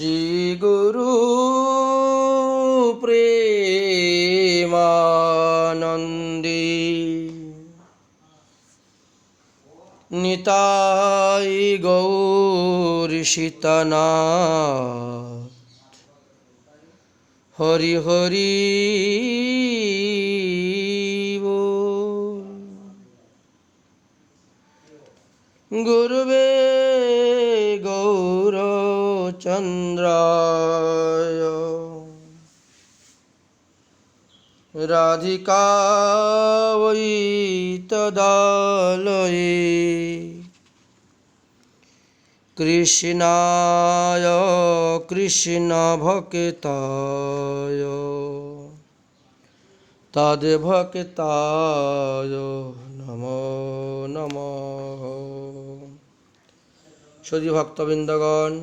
শ্রী গুরু প্রেমানন্দে নিতাই গৌর সীতানাথ হরি হরি বল। গুরুবে গৌরচন্দ্রায় রাধিকায় তদালয়ে কৃষ্ণায় কৃষ্ণ ভক্তায় তদ্ভক্তায় নমো নমঃ। সদী ভক্তবৃন্দগণ,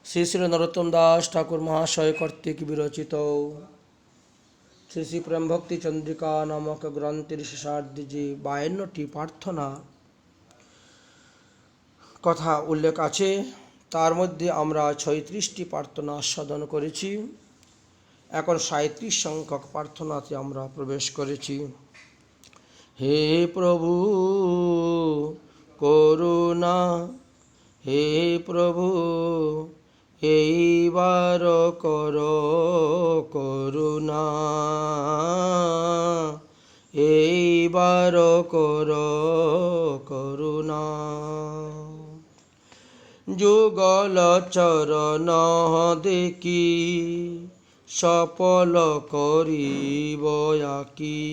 শ্রী শ্রী নরোত্তম দাস ঠাকুর মহাশয় কর্তৃক বিরচিত শ্রী শ্রী প্রেম ভক্তি চন্দ্রিকা নামক গ্রন্থের শেষার্ধে যে 52টি প্রার্থনা কথা উল্লেখ আছে, তার মধ্যে আমরা 36টি প্রার্থনা আস্বাদন করেছি। এখন 37 সংখ্যক প্রার্থনাতে আমরা প্রবেশ করেছি। হে প্রভু করুণা, হে প্রভু এইবার কর করুণা, এইবার কর করুণা। যুগল চরণ দেখি সফল করিব আকি,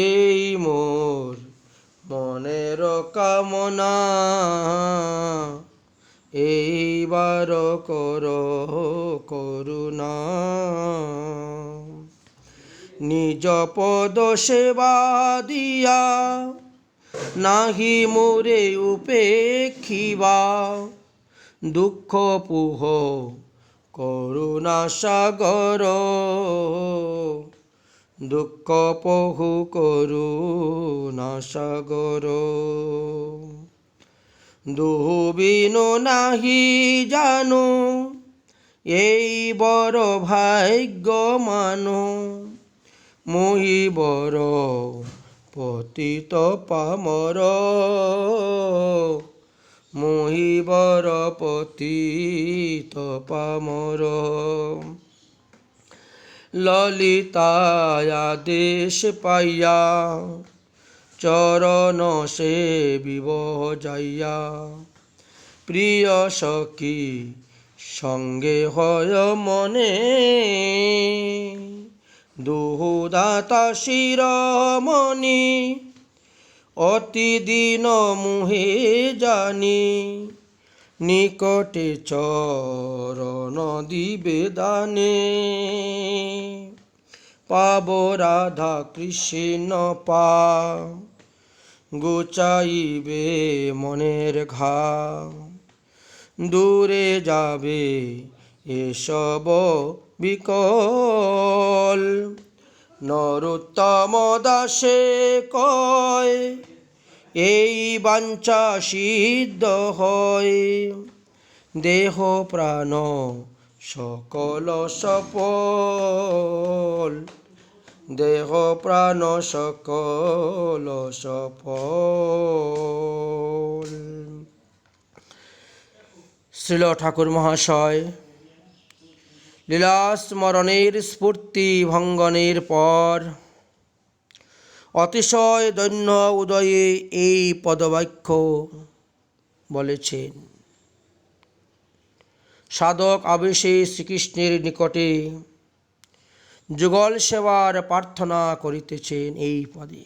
এই মোর মনের কামনা, এইবার কর করুণা। নিজ পদ সেবা দিয়া নাহি মোরে উপেক্ষিবা, দুঃখ পুহ করুণা সাগর, দুঃখ পহু করুণা সাগর। দুবিনো নাহি জানো এই বড় ভাগ্য মানো, মুহি বড় পতিত পামর, মুহি বড় পতিত পামর। ললিতায় আদেশ পাইয়া চরণ সেবিব যাইয়া, প্রিয় সখী সঙ্গে হয় মনে, দুহুদাতা শিরোমণি অতি দিন মুহে জানি, নিকটে চরণ দিবে দানে, পাব রাধা কৃষ্ণ পা, গুচাইবে মনের ঘা, দূরে যাবে এসব বিকল। নরোত্তম দাসে কয় এই বাঞ্ছা সিদ্ধ হয়, দেহ প্রাণ সকল সফল, দেহ প্রাণ সকল সফল। শ্রীল ঠাকুর মহাশয় লীলা স্মরণের স্ফূর্তি ভঙ্গনের পর অতিশয় দৈন্য উদয়ে এই পদবাক্য বলেছেন। সাধক আবেশে শ্রীকৃষ্ণের নিকটে যুগল সেবার প্রার্থনা করিতেছেন এই পদে।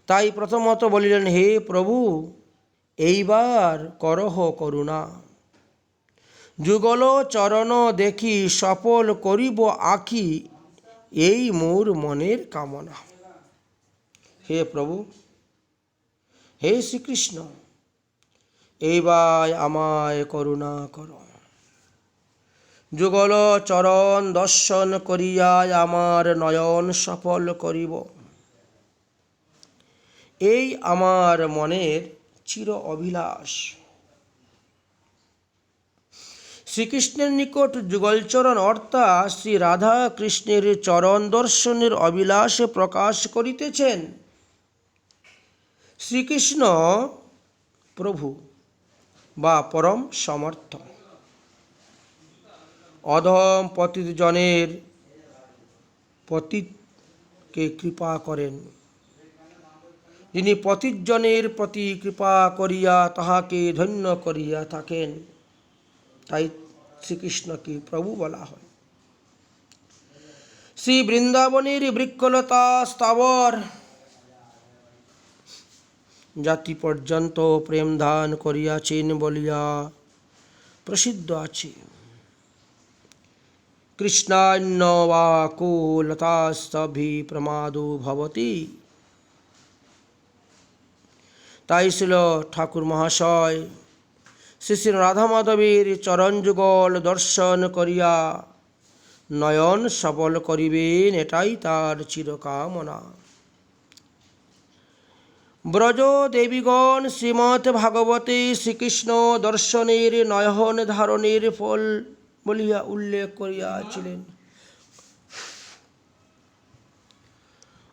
তাই প্রথমত বলিলেন, হে প্রভু এইবার করহ করুণা, যুগল চরণ দেখি সফল করিব আঁকি, এই মোর মনের কামনা। হে প্রভু, হে শ্রীকৃষ্ণ, এইবার আমায় করুণা কর। যুগল চরণ দর্শন করিয়া আমার নয়ন সফল করিব, এই আমার মনের চির অভিলাষ। শ্রীকৃষ্ণের নিকট যুগলচরণ অর্থাৎ শ্রী রাধা কৃষ্ণের চরণ দর্শনের অভিলাষ প্রকাশ করিতেছেন। শ্রীকৃষ্ণ প্রভু বা পরম সমর্থ অধম পতিত জনের পতিতকে কৃপা করেন। যিনি পতিতজনের প্রতি কৃপা করিয়া তাহাকে ধন্য করিয়া থাকেন, তাই শ্রীকৃষ্ণকে প্রভু বলা হয়। শ্রী বৃন্দাবনের বৃক্ষলতা স্থাবর জাতি পর্যন্ত প্রেম দান করিয়াছেন বলিয়া প্রসিদ্ধ আছে। কৃষ্ণান্য বা কো লতাস্তভি প্রমাদো ভবতি। তাই ছিল ঠাকুর মহাশয় শ্রী শ্রী রাধা মাধবের চরণ যুগল দর্শন করিয়া নয়ন সবল করিবেন, এটাই তার চিরকামনা। ব্রজ দেবীগণ শ্রীমৎ ভাগবতে শ্রীকৃষ্ণ দর্শনের নয়ন ধারণের ফল বলিয়া উল্লেখ করিয়াছিলেন।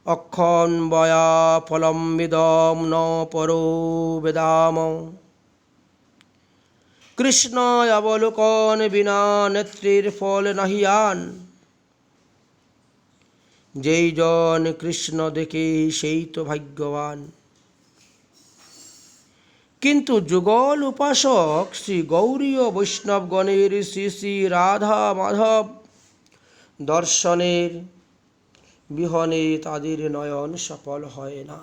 অক্ষণবয়া ফলম্বিদম ন পরো বেদাম, কৃষ্ণ অবলোকন বিনা নেত্রের ফল নাহিয়ান। যেই জন কৃষ্ণ দেখে সেই তো ভাগ্যবান। কিন্তু যুগল উপাসক শ্রী গৌরীয় বৈষ্ণবগণের শ্রী শ্রী রাধা মাধব দর্শনের বিহনে তাদের নয়ন সফল হয় না।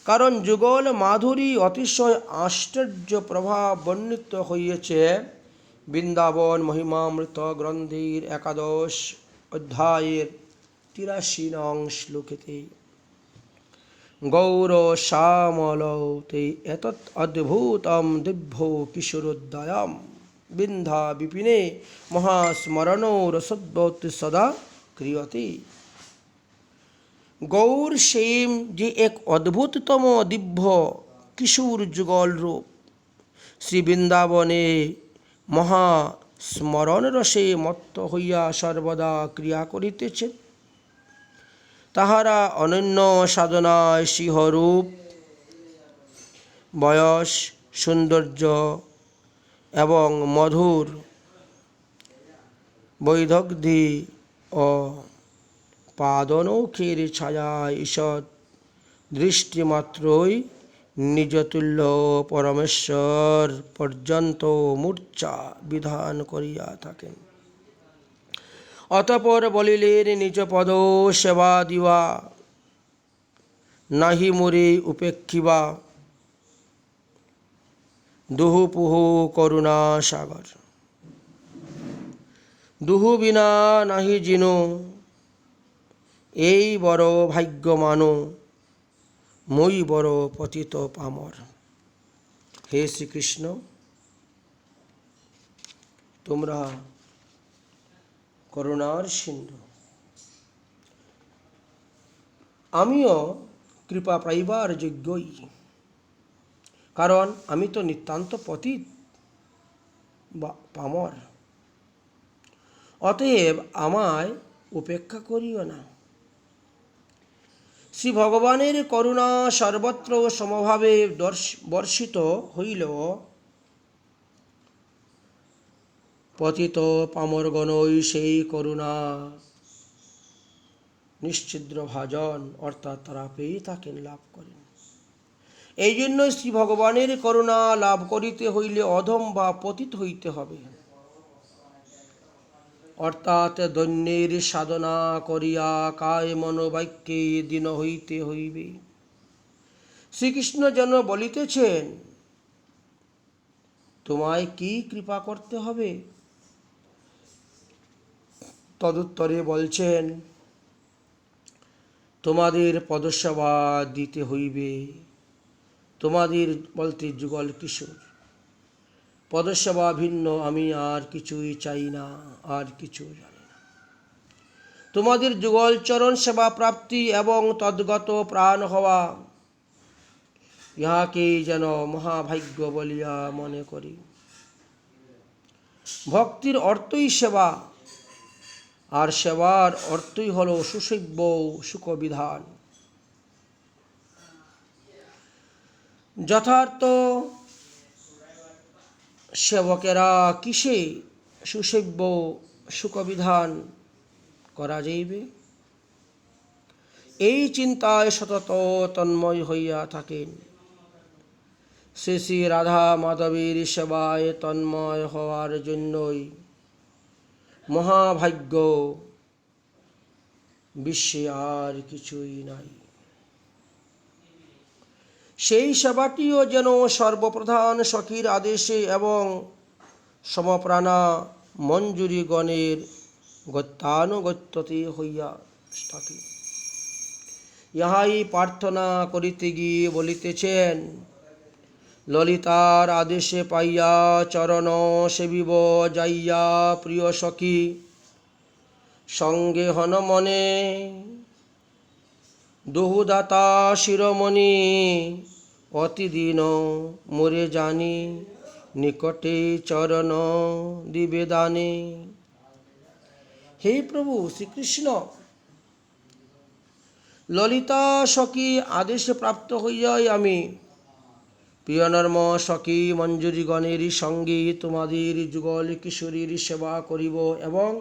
কারণ যুগল মাধুরী অতিশয় আশ্চর্য প্রভাব বর্ণিত হইয়াছে বৃন্দাবন মহিমামৃত গ্রন্থের 11 অধ্যায়ের 83 নং শ্লোকেতে। গৌর শ্যামলতে এতৎ অদ্ভুতম দিব্য কিশোরোদ্দয়ম বিন্ধা বিপিনে মহাস্মরণো রসদ্বতি সদা ক্রিয়তে। গৌর সেম যে এক অদ্ভুততম দিব্য কিশোর যুগল রূপ শ্রী বৃন্দাবনে মহাস্মরণ রসে মত্ত হইয়া সর্বদা ক্রিয়া করিতেছেন। তাহারা অনন্য সাধনায় সিংহরূপ, বয়স, সৌন্দর্য এবং মধুর বৈদগ্ধি ও পাদনৌখের ছায়ায় ঈষৎ দৃষ্টিমাত্রই নিজতুল্য পরমেশ্বর পর্যন্ত মূর্ছা বিধান করিয়া থাকেন। অতঃপর বলিলেন, নিজ পদ সেবা দিবা, নাহি মোরে উপেক্ষিবা, দুহু পুহু করুণা সাগর। দুহু বিনা নাহি জিনো, এই বড় ভাগ্য মানো, মই বড় পতিত পামর। হে শ্রীকৃষ্ণ, তোমরা করুণার সিন্ধু। আমিও কৃপা পাইবার যোগ্যই, কারণ আমি তো নিতান্ত পতিত বা পামর। অতএব আমায় উপেক্ষা করিও না। শ্রী ভগবানের করুণা সর্বত্র সমভাবে বর্ষিত হইলেও পতিত পামরগণই সেই করুণা নিশ্ছিদ্র ভাজন, অর্থাৎ তারা পেয়ে থাকেন, লাভ করেন। এই জন্য শ্রী ভগবানের করুণা লাভ করিতে হইলে অধম বা পতিত হইতে হবে, অর্থাৎ দৈন্যের সাধনা করিয়া কায় মনোবাক্যে দীন হইতে হইবে। শ্রীকৃষ্ণ যেন বলিতেছেন, তোমায় কি কৃপা করতে হবে? তদুত্তরে বলছেন, তোমাদের পদসেবা দিতে হইবে। তোমাদের বলতে যুগল কিশোর। পদসেবা ভিন্ন আমি আর কিছুই চাই না, আর কিছু জানি না। তোমাদের যুগল চরণ সেবা প্রাপ্তি এবং তদ্গত প্রাণ হওয়া, ইহাকেই যেন মহাভাগ্য বলিয়া মনে করি। ভক্তির অর্থই সেবা, আর সেবার অর্থই হলো সুসেব্য সুখবিধান। যথার্থ সেবকেরা কিসে সুসেব্য সুখবিধান করা যাইবে, এই চিন্তায় সতত তন্ময় হইয়া থাকেন। শ্রী শ্রী রাধা মাধবীর সেবায় তন্ময় হওয়ার জন্যই মহাভাগ্য, বিশ্বে আর কিছুই নাই। সেই সেবাটিও যেন সর্বপ্রধান সখীর আদেশে এবং সমপ্রাণা মঞ্জুরিগণের গত্যানুগত্যতে হইয়া থাকে। ইহাই প্রার্থনা করিতে গিয়ে বলিতেছেন, ললিতার আদেশে পাইয়া চরণ সেবিব যাইয়া প্রিয় সখী, সঙ্গে হন মনে দহুদাতা শিরোমণি, অতিদিন মোরে জানি নিকটে চরণ দিবে দানে। হে প্রভু শ্রীকৃষ্ণ, ললিতা সখী আদেশে প্রাপ্ত হইয়াই আমি প্রিয়নর্ম সখী মঞ্জুরিগণের সঙ্গে তোমাদের যুগল কিশোরীর সেবা করিব এবং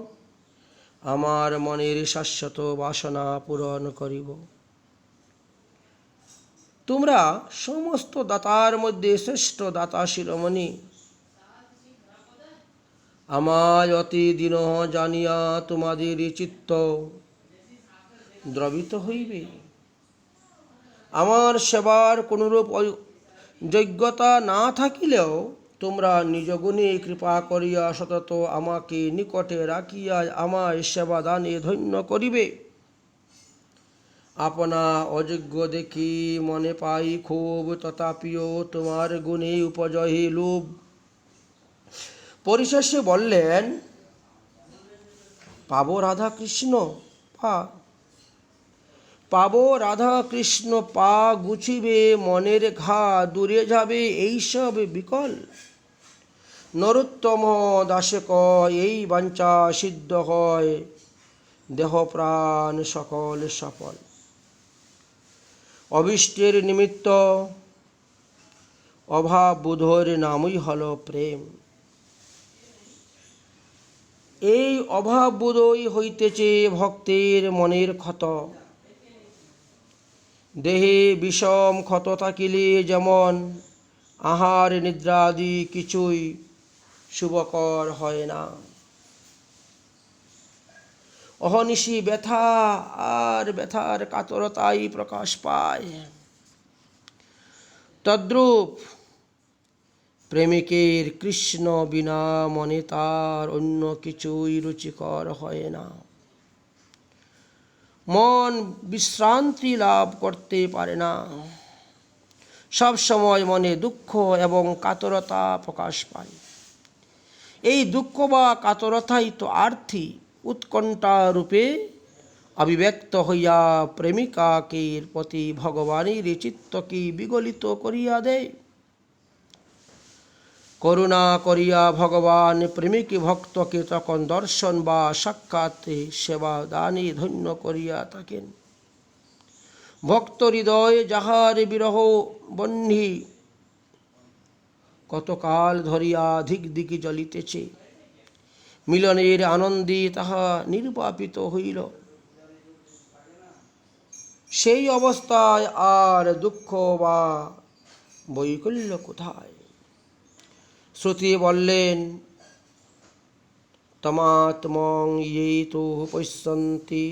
আমার মনের শাশ্বত বাসনা পূরণ করিব। তোমরা সমস্ত দাতার মধ্যে শ্রেষ্ঠ দাতা শিরোমণি, আমায় অতি দিন জানিয়া তোমাদের চিত্ত দ্রবিত হইবে। আমার সেবার কোনরূপ যোগ্যতা না থাকিলেও তোমরা নিজ গুণে কৃপা করিয়া সতত আমাকে নিকটে রাখিয়া আমায় সেবা দানে ধন্য করিবে। আপনা অযোগ্য দেখি মনে পাই খুব, তথাপিও তোমার গুণে উপজয়ে লোভ। পরিশেষে বললেন, পাবো রাধা কৃষ্ণ পাবো রাধা কৃষ্ণ পা গুছিবে, মনের ঘা দূরে যাবে এইসব বিকল। নরোত্তম দাসে কয়, এই বাঞ্ছা সিদ্ধ হয়, দেহ প্রাণ সকল সফল। অভীষ্টের নিমিত্ত অভাব বোধর নামই হল প্রেম। এই অভাব বোধই হইতেছে ভক্তের মনের ক্ষত। দেহে বিষম ক্ষত থাকিলে যেমন আহার নিদ্রাদি কিছুই শুভকর হয় না, অহনিশি ব্যথা আর ব্যথার কাতরতাই প্রকাশ পায়। তদ্রূপ প্রেমিকের কৃষ্ণ বিনা মনে তার অন্য কিছুই রুচিকর হয় না। মন বিশ্রান্তি লাভ করতে পারে না, সব সময় মনে দুঃখ এবং কাতরতা প্রকাশ পায়। এই দুঃখ বা কাতরতাই তো আর্থি উৎকণ্ঠা রূপে অভিব্যক্ত হইয়া প্রেমিকাকে প্রতি ভগবানের চিত্তকে বিগলিত করিয়া দেয়। করুণা করিয়া ভগবান প্রেমিক ভক্তকে তখন দর্শন বা সাক্ষাৎ সেবা দানে ধন্য করিয়া থাকেন। ভক্ত হৃদয় যাহার বিরহ বহ্নি কতকাল ধরিয়া ধিক দিকে জ্বলিতেছে, মিলনের আনন্দে তাহা নির্বাপিত হইল। সেই অবস্থায় আর দুঃখ বা বৈকল্য কোথায়? শ্রুতি বললেন, তমাত্মং ইয়ে তো পশ্যন্তি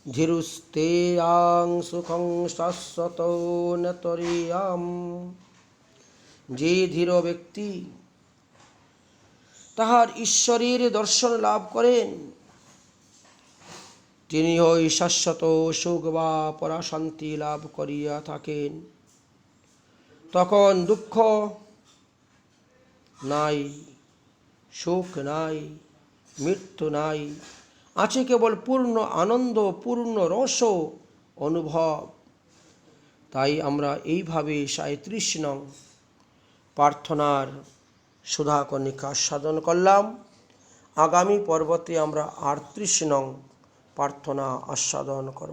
ধীরুস্তেয়াং সুখং শাশ্বত নতরেয়াম। যে ধীর ব্যক্তি তাহার ঈশ্বরের দর্শন লাভ করেন, তিনি ওই শাশ্বত সুখ বা পরাশান্তি লাভ করিয়া থাকেন। তখন দুঃখ নাই, সুখ নাই, মৃত্যু নাই, আছে কেবল পূর্ণ আনন্দ, পূর্ণ রস অনুভব। তাই আমরা এইভাবে ৩৭ নং প্রার্থনার সুধাকণিকা আস্বাদন করলাম। আগামী পর্বতে আমরা 38 নং প্রার্থনা আস্বাদন করব।